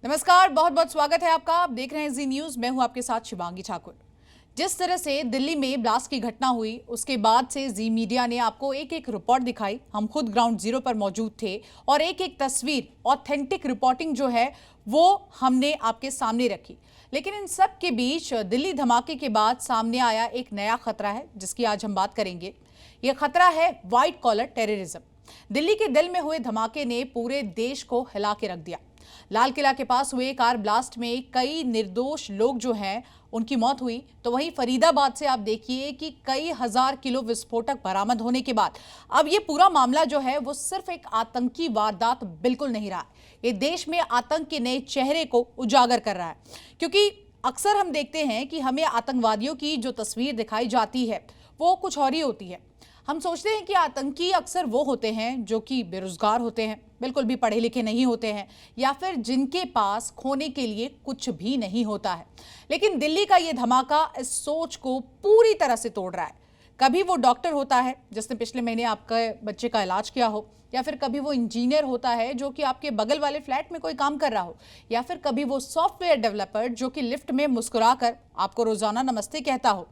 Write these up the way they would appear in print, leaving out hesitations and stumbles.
नमस्कार, बहुत बहुत स्वागत है आपका। आप देख रहे हैं जी न्यूज। मैं हूं आपके साथ शिवांगी ठाकुर। जिस तरह से दिल्ली में ब्लास्ट की घटना हुई, उसके बाद से जी मीडिया ने आपको एक एक रिपोर्ट दिखाई। हम खुद ग्राउंड जीरो पर मौजूद थे और एक एक तस्वीर, ऑथेंटिक रिपोर्टिंग जो है वो हमने आपके सामने रखी। लेकिन इन सब के बीच दिल्ली धमाके के बाद सामने आया एक नया खतरा है, जिसकी आज हम बात करेंगे। यह खतरा है व्हाइट कॉलर टेररिज्म। दिल्ली के दिल में हुए धमाके ने पूरे देश को हिला के रख दिया। लाल किला के पास हुए कार ब्लास्ट में कई निर्दोष लोग जो हैं उनकी मौत हुई, तो वहीं फरीदाबाद से आप देखिए कि कई हजार किलो विस्फोटक बरामद होने के बाद अब ये पूरा मामला जो है वो सिर्फ एक आतंकी वारदात बिल्कुल नहीं रहा। ये देश में आतंक के नए चेहरे को उजागर कर रहा है, क्योंकि अक्सर हम देखते हैं कि हमें आतंकवादियों की जो तस्वीर दिखाई जाती है वो कुछ और ही होती है। हम सोचते हैं कि आतंकी अक्सर वो होते हैं जो कि बेरोजगार होते हैं, बिल्कुल भी पढ़े लिखे नहीं होते हैं, या फिर जिनके पास खोने के लिए कुछ भी नहीं होता है। लेकिन दिल्ली का ये धमाका इस सोच को पूरी तरह से तोड़ रहा है। कभी वो डॉक्टर होता है जिसने पिछले महीने आपके बच्चे का इलाज किया हो, या फिर कभी वो इंजीनियर होता है जो कि आपके बगल वाले फ्लैट में कोई काम कर रहा हो, या फिर कभी वो सॉफ्टवेयर डेवलपर जो कि लिफ्ट में मुस्कुराकर आपको रोजाना नमस्ते कहता हो।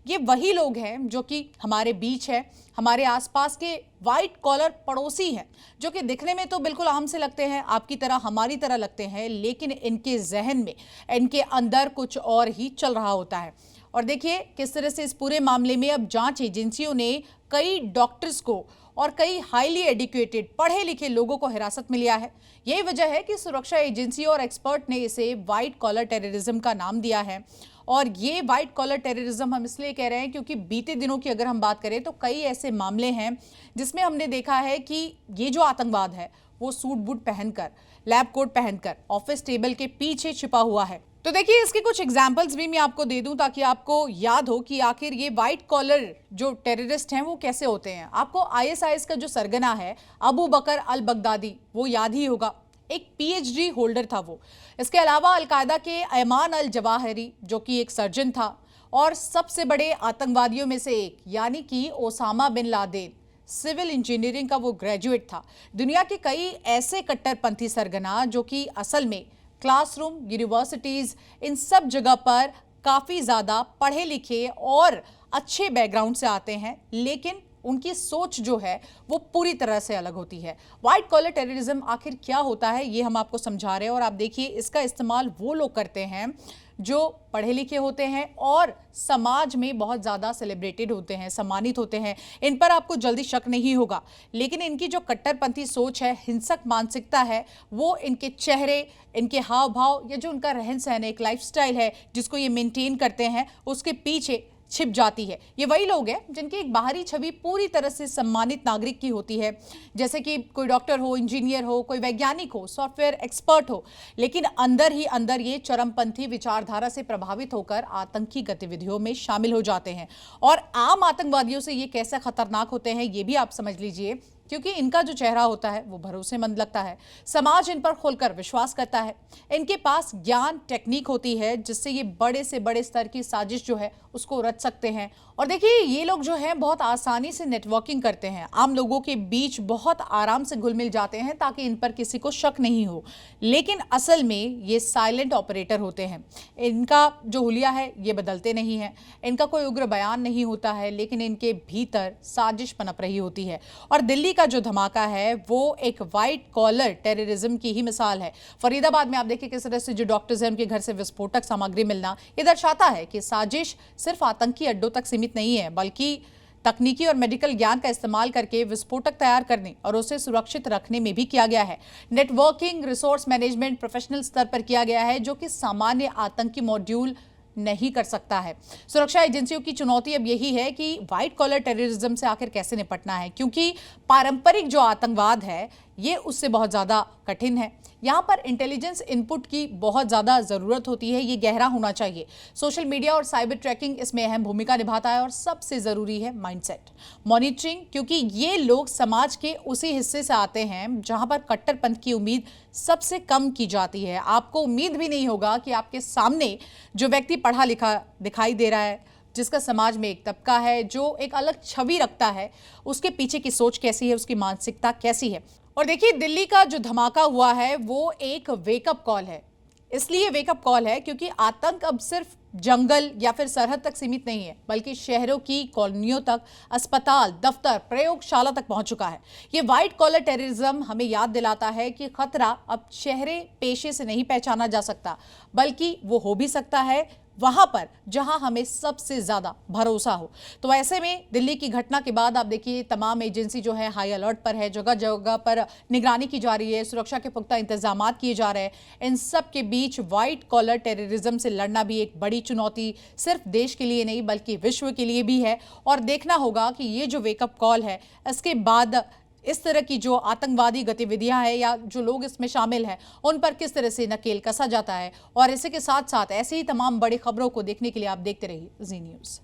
ये वही लोग हैं जो कि हमारे बीच है, हमारे आसपास के व्हाइट कॉलर पड़ोसी हैं, जो कि दिखने में तो बिल्कुल आम से लगते हैं, आपकी तरह हमारी तरह लगते हैं, लेकिन इनके जहन में, इनके अंदर कुछ और ही चल रहा होता है। और देखिए किस तरह से इस पूरे मामले में अब जांच एजेंसियों ने कई डॉक्टर्स को और कई हाईली एजुकेटेड पढ़े लिखे लोगों को हिरासत में लिया है। यही वजह है कि सुरक्षा एजेंसी और एक्सपर्ट ने इसे व्हाइट कॉलर टेररिज्म का नाम दिया है। और ये व्हाइट कॉलर टेररिज्म हम इसलिए कह रहे हैं क्योंकि बीते दिनों की अगर हम बात करें तो कई ऐसे मामले हैं जिसमें हमने देखा है कि ये जो आतंकवाद है वो सूट बूट पहनकर, लैब कोट पहनकर ऑफिस टेबल के पीछे छिपा हुआ है। तो देखिए इसके कुछ एग्जाम्पल्स भी मैं आपको दे दूं ताकि आपको याद हो कि आखिर ये व्हाइट कॉलर जो टेररिस्ट हैं वो कैसे होते हैं। आपको आईएसआईएस का जो सरगना है अबू बकर अल बगदादी, वो याद ही होगा। एक पीएचडी होल्डर था वो। इसके अलावा अलकायदा के अयमान अल जवाहिरी जो कि एक सर्जन था, और सबसे बड़े आतंकवादियों में से एक यानी कि Osama bin Laden civil engineering का वो ग्रेजुएट था। दुनिया के कई ऐसे कट्टरपंथी सरगना जो कि असल में क्लासरूम, यूनिवर्सिटीज, इन सब जगह पर काफी ज्यादा पढ़े लिखे और अच्छे बैकग्राउंड से आते हैं, लेकिन उनकी सोच जो है वो पूरी तरह से अलग होती है। व्हाइट कॉलर टेररिज्म आखिर क्या होता है ये हम आपको समझा रहे हैं, और आप देखिए इसका इस्तेमाल वो लोग करते हैं जो पढ़े लिखे होते हैं और समाज में बहुत ज़्यादा सेलिब्रेटेड होते हैं, सम्मानित होते हैं। इन पर आपको जल्दी शक नहीं होगा, लेकिन इनकी जो कट्टरपंथी सोच है, हिंसक मानसिकता है, वो इनके चेहरे, इनके हाव भाव, या जो उनका रहन सहन है, एक लाइफस्टाइल है जिसको ये मेंटेन करते हैं, उसके पीछे छिप जाती है। ये वही लोग हैं जिनकी एक बाहरी छवि पूरी तरह से सम्मानित नागरिक की होती है, जैसे कि कोई डॉक्टर हो, इंजीनियर हो, कोई वैज्ञानिक हो, सॉफ्टवेयर एक्सपर्ट हो, लेकिन अंदर ही अंदर ये चरमपंथी विचारधारा से प्रभावित होकर आतंकी गतिविधियों में शामिल हो जाते हैं। और आम आतंकवादियों से ये कैसे खतरनाक होते हैं ये भी आप समझ लीजिए, क्योंकि इनका जो चेहरा होता है वो भरोसेमंद लगता है, समाज इन पर खुलकर विश्वास करता है, इनके पास ज्ञान, टेक्निक होती है जिससे ये बड़े से बड़े स्तर की साजिश जो है उसको रच सकते हैं। और देखिए ये लोग जो हैं बहुत आसानी से नेटवर्किंग करते हैं, आम लोगों के बीच बहुत आराम से घुल मिल जाते हैं ताकि इन पर किसी को शक नहीं हो। लेकिन असल में ये साइलेंट ऑपरेटर होते हैं। इनका जो हुलिया है ये बदलते नहीं है, इनका कोई उग्र बयान नहीं होता है, लेकिन इनके भीतर साजिश पनप रही होती है। और दिल्ली का जो धमाका है वो एक व्हाइट कॉलर टेररिज्म की ही मिसाल है। फरीदाबाद में आप देखिए किस तरह से जो डॉक्टर्स हैं उनके घर से विस्फोटक सामग्री मिलना, ये दर्शाता है कि साजिश सिर्फ आतंकी अड्डों तक सीमित नहीं है, बल्कि तकनीकी और मेडिकल ज्ञान का इस्तेमाल करके विस्फोटक तैयार करने और उसे सुरक्षित रखने में भी किया गया है। नेटवर्किंग, रिसोर्स मैनेजमेंट प्रोफेशनल स्तर पर किया गया है, जो कि सामान्य आतंकी मॉड्यूल नहीं कर सकता है। सुरक्षा एजेंसियों की चुनौती अब यही है कि व्हाइट कॉलर टेररिज्म से आखिर कैसे निपटना है, क्योंकि पारंपरिक जो आतंकवाद है ये उससे बहुत ज्यादा कठिन है। यहाँ पर इंटेलिजेंस इनपुट की बहुत ज़्यादा ज़रूरत होती है, ये गहरा होना चाहिए। सोशल मीडिया और साइबर ट्रैकिंग इसमें अहम भूमिका निभाता है, और सबसे ज़रूरी है माइंडसेट, मॉनिटरिंग, क्योंकि ये लोग समाज के उसी हिस्से से आते हैं जहाँ पर कट्टरपंथ की उम्मीद सबसे कम की जाती है। आपको उम्मीद भी नहीं होगा कि आपके सामने जो व्यक्ति पढ़ा लिखा दिखाई दे रहा है, जिसका समाज में एक तबका है, जो एक अलग छवि रखता है, उसके पीछे की सोच कैसी है, उसकी मानसिकता कैसी है। और देखिए दिल्ली का जो धमाका हुआ है वो एक वेकअप कॉल है। इसलिए वेकअप कॉल है क्योंकि आतंक अब सिर्फ जंगल या फिर सरहद तक सीमित नहीं है, बल्कि शहरों की कॉलोनियों तक, अस्पताल, दफ्तर, प्रयोगशाला तक पहुंच चुका है। ये व्हाइट कॉलर टेररिज्म हमें याद दिलाता है कि खतरा अब चेहरे पेशे से नहीं पहचाना जा सकता, बल्कि वो हो भी सकता है वहां पर जहां हमें सबसे ज्यादा भरोसा हो। तो ऐसे में दिल्ली की घटना के बाद आप देखिए तमाम एजेंसी जो है हाई अलर्ट पर है, जगह जगह पर निगरानी की जा रही है, सुरक्षा के पुख्ता इंतजाम किए जा रहे हैं। इन सब के बीच व्हाइट कॉलर टेररिज्म से लड़ना भी एक बड़ी चुनौती सिर्फ देश के लिए नहीं बल्कि विश्व के लिए भी है। और देखना होगा कि ये जो वेकअप कॉल है इसके बाद इस तरह की जो आतंकवादी गतिविधियां हैं या जो लोग इसमें शामिल हैं उन पर किस तरह से नकेल कसा जाता है। और इसी के साथ साथ ऐसी ही तमाम बड़ी खबरों को देखने के लिए आप देखते रहिए जी न्यूज़।